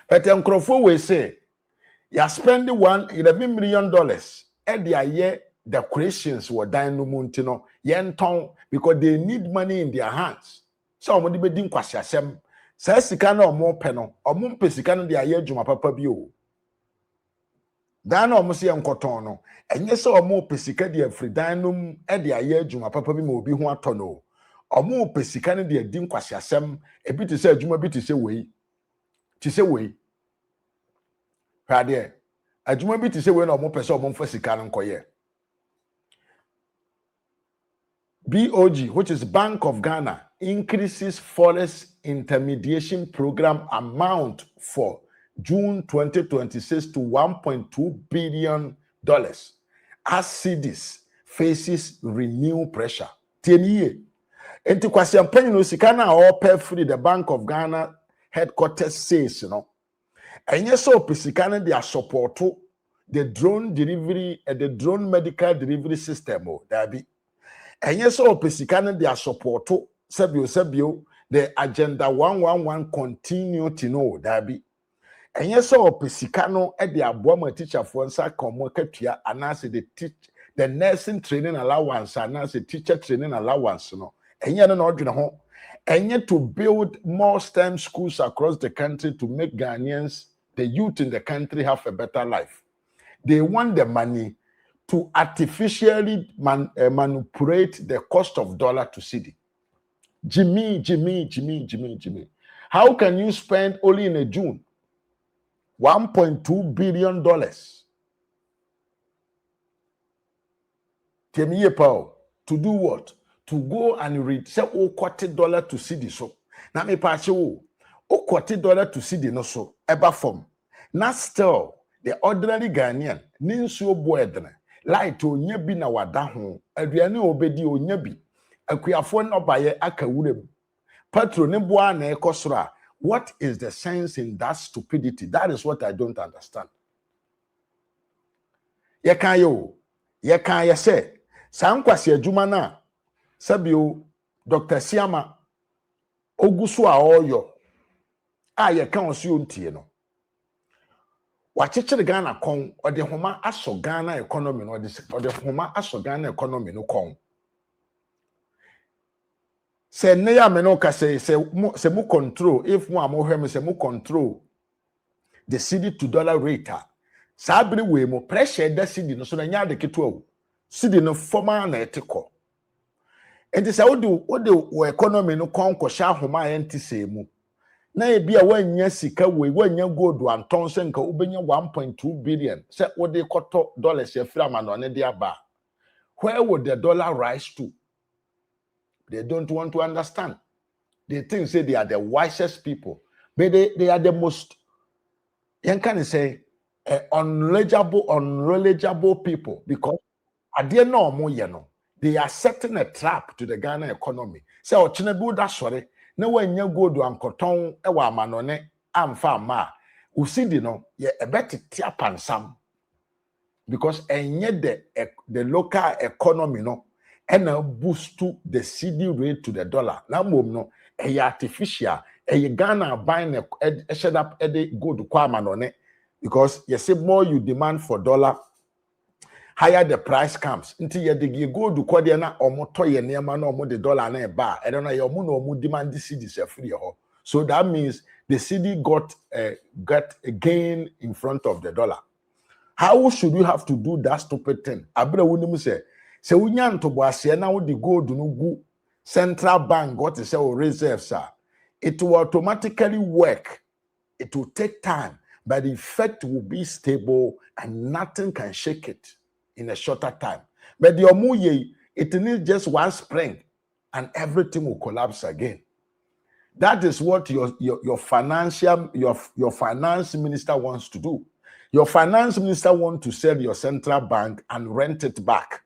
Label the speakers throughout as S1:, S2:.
S1: But Nkrofo we say, you spend $11 million at the year decorations were dying no montino, yen town because they need money in their hands. So I'm going to be kwasiasem. Say sika or more peno, or moon pesicano the aye juma papa bio. Dan almost young cotono, and yes, or more pesica dear fridanum at the aye juma papa mo be one tono. Or more pesicano dear dim kwasiasem, a bit to say juma bit to say way. To say way. Radie. A juma bit to say when or more person or more fesicanon coye. BOG, which is Bank of Ghana, increases Forex Intermediation Programme amount for June 2026 to $1.2 billion as CEDIS faces renewed pressure. Tieniye. Enti kwasi ampanyi no sika na all pay free the Bank of Ghana headquarters says, And yes, so pesika na they support the drone delivery and the drone medical delivery system. That be. And yes, so pesicano their support sabio the agenda 111 continue to know that be. And yes, so pesicano at the aboma teacher for nsa komokatua anase the nursing training allowance anase teacher training allowance no. And yet no ordinary home. And yet to build more STEM schools across the country to make Ghanaians, the youth in the country, have a better life. They want the money to artificially manipulate the cost of dollar to cedi. Jimmy. How can you spend only in a June $1.2 billion? To do what? To go and read say $40 to cedi so. Now me pass you $40 to cedi no so ever form. Now still the ordinary Ghanaian ninsuo boedna. Light onye bi na wada ho aduane obedi onye bi akuafo no baye akawurem patro ne boa na ekosoro. What is the sense in that stupidity? That is what I don't understand. Ye kan ye say sankwase adwuma na sabio Dr. Siama oguso a oyo a ye kan oso ontie no wachichere Ghana kon ode homa aso Ghana economy no ode homa aso Ghana economy no kon se ne ya me no ka se mu control if mu amohwe me se mu control the cedi to dollar rate sabri we mo pressure da cedi no so na nya de keto awu cedi no formal na etiko enti se wo economy no kon ko sha homa enti se mu na ebia wanya sika we wanya gold anton se nka ubenya 1.2 billion se wode koto dollars ya frama no ne de aba. Where would the dollar rise to? They don't want to understand. They think say they are the wisest people, but they are the most, you can say, unreliable people, because at the no more they are setting a trap to the Ghana economy. So Chinebu da sorry. Na when you go to Ankoton, ewa manone, amfa ma, usidi no, ye ebeti tia pansam. Because enye the local economy no, ena boost to the cedi rate to the dollar. Na mom no, artificial, Ghana buying a shed up go to kwa manone. Because you say more you demand for dollar, higher the price comes. Until you go to Kwadiana or Motoya near man or the dollar and a bar. I don't know your moon or demand the CEDIS free. So that means the cedi got a gain in front of the dollar. How should you have to do that stupid thing? Abra wunimu se unyan to boase na wo the gold no gu central bank got to say reserves. It will automatically work. It will take time, but the effect will be stable and nothing can shake it in a shorter time. But the omuye, it needs just one spring and everything will collapse again. That is what your finance minister wants to do. Your finance minister wants to sell your central bank and rent it back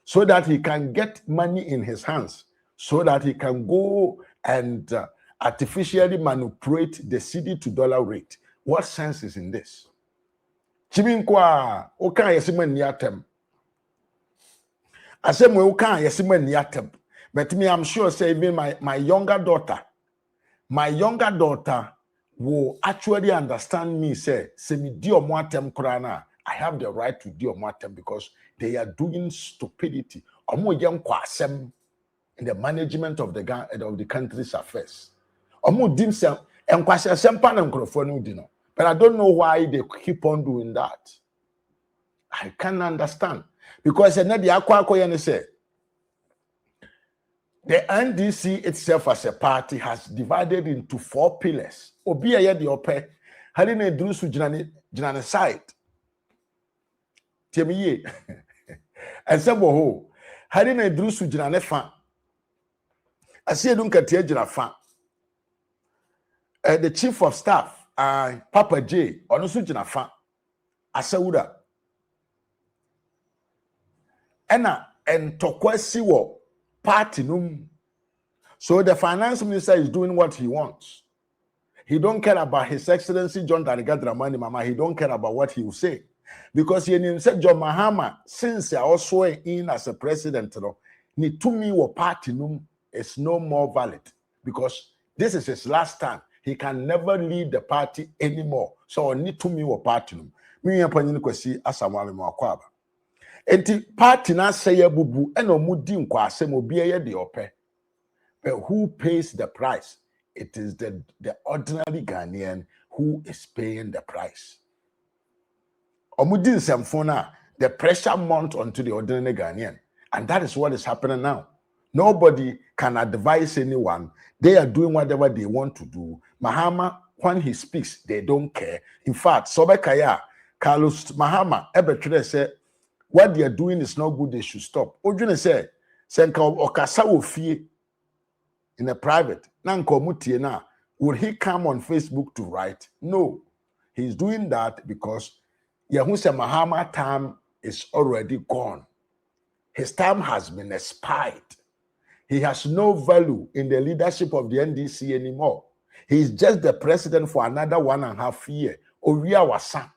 S1: so that he can get money in his hands, so that he can go and artificially manipulate the cedi to dollar rate. What sense is in this? Chiminkwa, oka yesima niatem. I say me oka yesima niatem. But me, I'm sure say even my younger daughter will actually understand me, say me do more term krana, I have the right to do more term because they are doing stupidity. Omo yem kwasem in the management of the country's affairs. Omo dim sem enkwasem pa na nkrofo no di no. But I don't know why they keep on doing that. I can't understand. Because the NDC itself as a party has divided into 4 pillars. Obi aye de ope, hali na eduru su jinane side. Tiemiye. Ensebo ho, hali na eduru su jinane fa. Asiye dun katie jina fa. The chief of staff, Papa J, ono su jina fa. Asawuda. Ena entokwasi wo party num. So the finance minister is doing what he wants. He don't care about His Excellency John Dariga Dramani Mama. He don't care about what he will say. Because he said John Mahama, since he also in as a president, ni to me wo party num is no more valid. Because this is his last time. He can never lead the party anymore. So ni to me wo party num. Mi yapanyi kwesi asamwale mwakwaba. Enti party na say bubu eno mudi nkwasem obi eye de ope. But who pays the price? It is the ordinary Ghanaian who is paying the price. Omudi nsemfona, the pressure mount onto the ordinary Ghanaian, and that is what is happening now. Nobody can advise anyone. They are doing whatever they want to do. Mahama, when he speaks, they don't care. In fact, Sobekaya, Carlos Mahama, Ebetre said, what they are doing is not good, they should stop. Ojune say, Senka Okasa Ofie in a private. Would he come on Facebook to write? No. He's doing that because Yahusha Mahama time is already gone. His time has been expired. He has no value in the leadership of the NDC anymore. He's just the president for another 1.5 years. Oria wasa.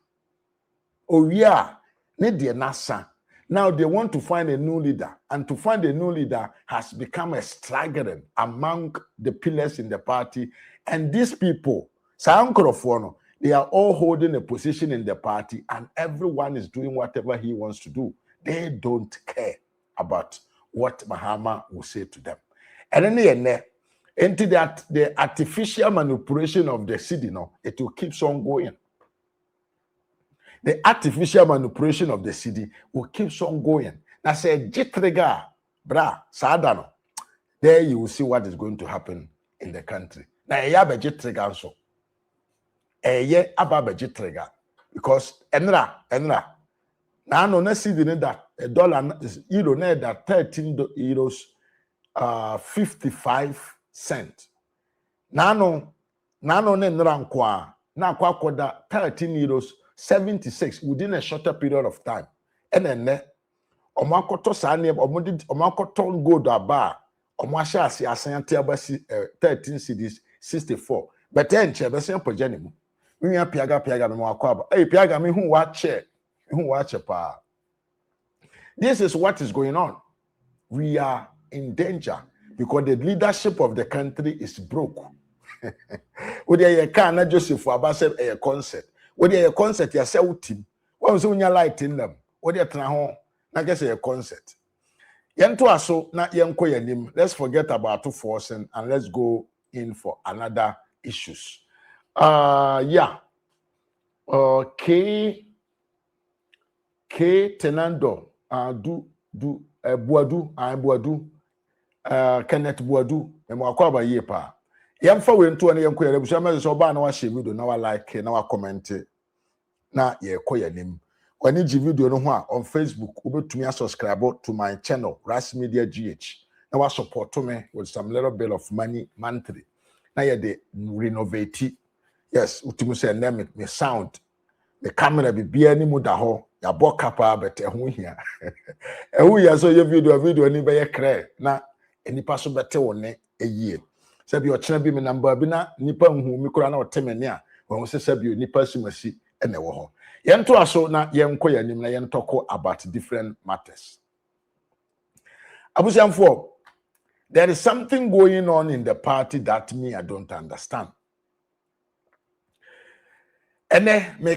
S1: Oria ne nasa. Now they want to find a new leader, and to find a new leader has become a staggering among the pillars in the party. And these people, they are all holding a position in the party, and everyone is doing whatever he wants to do. They don't care about what Mahama will say to them. And then into that, the artificial manipulation of the CEDI, it will keep on going. The artificial manipulation of the CEDI will keep on going. Now say jitrega, bra, sadano. There you will see what is going to happen in the country. Now you have a jitrega also. Ye ababa jitrega. Because enra. Now no CEDI that $1 is euro that 13 euros 55 cents. Nano nenra nkwa na kwa 13 euros 76 within a shorter period of time. And then omakoto sane omakoto gold aba omasha asante abasi 13 cedis 64. But then chebese pojani mu. Mi piaga me akwaba. Piaga me hu wache pa. This is what is going on. We are in danger because the leadership of the country is broke. Odi na Joseph Abase a concert. Odi a concert ya say team. Won so nya light in them. Odi atena ho na get a concert. Yento aso na yenko yanim. Let's forget about FORSON and let's go in for another issues. Yeah. K Tenando Buadu Kenneth Buadu emwakwaba yepa. Yamfa we nto na yenko yare busa me so ba na wa share video na wa like na wa comment na ye koyanim. Wani ji video no ho a on Facebook ubetumi subscribe to my channel Ras Media GH. Na wa support me with some little bit of money monthly. Na ye de renovate. Yes, utumi say name me sound. The camera be bia ni mu da ho. Ya boka pa bet ehun hia. Ehun ya so ye video ni be ye kre na enipa so bete woni eyie. Sabi o chena bi me number bi na nipa hu mi kura na otemene a won se sabi nipa simasi ene wo ho. Yento aso na yenko yanim na yentoko about different matters. Abusiamfo, there is something going on in the party that me I don't understand. ene me